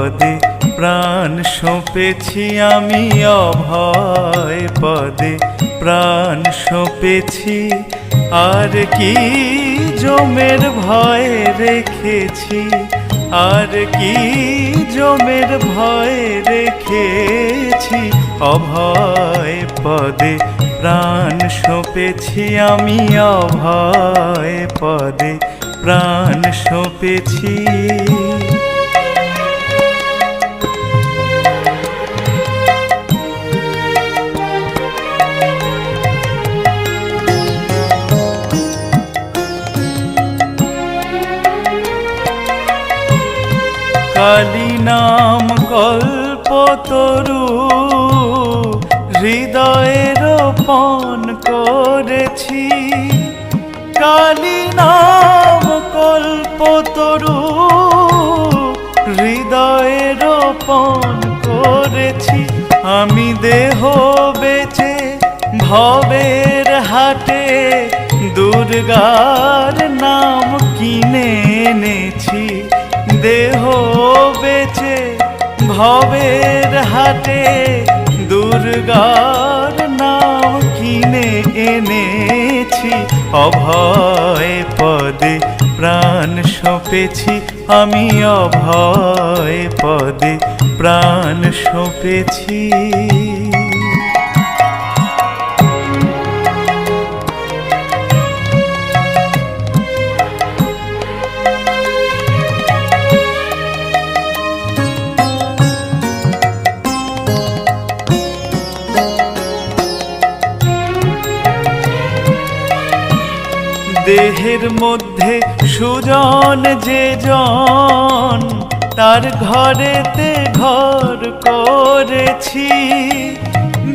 পদে প্রাণ সঁপেছি আমি, অভয় পদে প্রাণ সঁপেছি। আর কি জমের ভয় রেখেছি, আর কি জমের ভয় রেখেছি, অভয় পদে প্রাণ সঁপেছি আমি, অভয় পদে প্রাণ সঁপেছি। কালী নাম কল্পতরু হৃদয়ে রোপণ করেছি, কালী নাম কল্পতরু হৃদয়ে রোপণ করেছি। আমি দেহ বেচে ভবের হাটে দুর্গার নাম কিনে এনেছি, দেহ বেচে ভবের হাটে দুর্গার নাম কিনে এনেছি। অভয় পদে প্রাণ সঁপেছি আমি, অভয় পদে প্রাণ সঁপেছি। দেহের মধ্যে সুজন যে জন, তার ঘরেতে ঘর করেছি।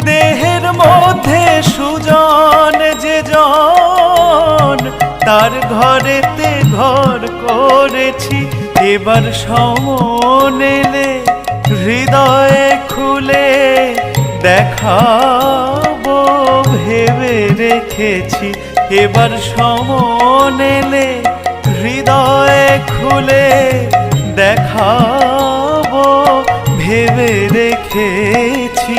দেহের মধ্যে সুজন যে জন, তার ঘরেতে ঘর করেছি। এবার সমন এলে হৃদয়ে খুলে দেখাবো ভেবে রেখেছি। এবার সমন এলে হৃদয়ে খুলে দেখাবো ভেবে রেখেছি।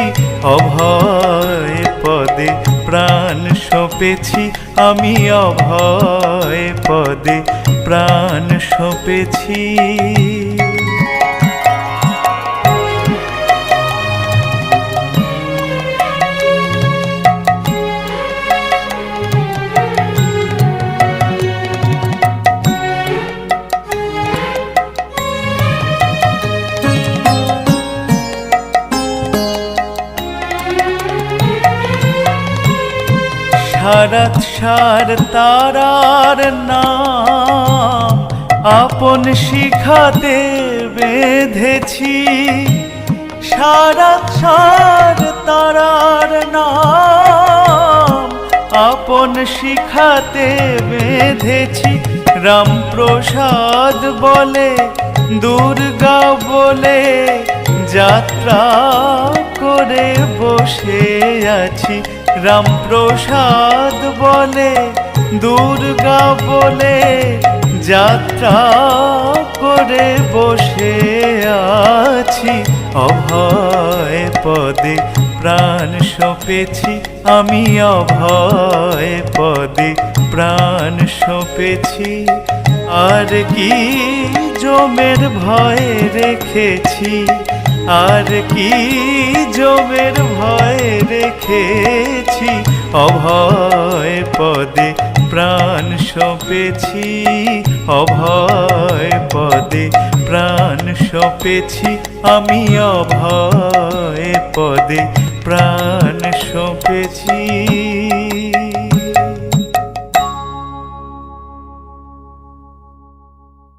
অভয় পদে প্রাণ সঁপেছি আমি, অভয় পদে প্রাণ সঁপেছি। সারাত সার তারার নাম আপন শিখাতে বেঁধেছি, সারাত সার তারার নাম আপন শিখাতে বেঁধেছি। রামপ্রসাদ বলে দুর্গা বলে যাত্রা করে বসে আছি। রামপ্রসাদ বলে দুর্গা বলে যাত্রা করে বসে আছি। অভয় পদে প্রাণ সঁপেছি আমি, অভয় পদে প্রাণ সঁপেছি। আর কি জমের ভয় রেখেছি, আর কি জমের ভয় রেখেছি, অভয় পদে প্রাণ সঁপেছি, অভয় পদে প্রাণ সঁপেছি আমি, অভয় পদে প্রাণ সঁপেছি।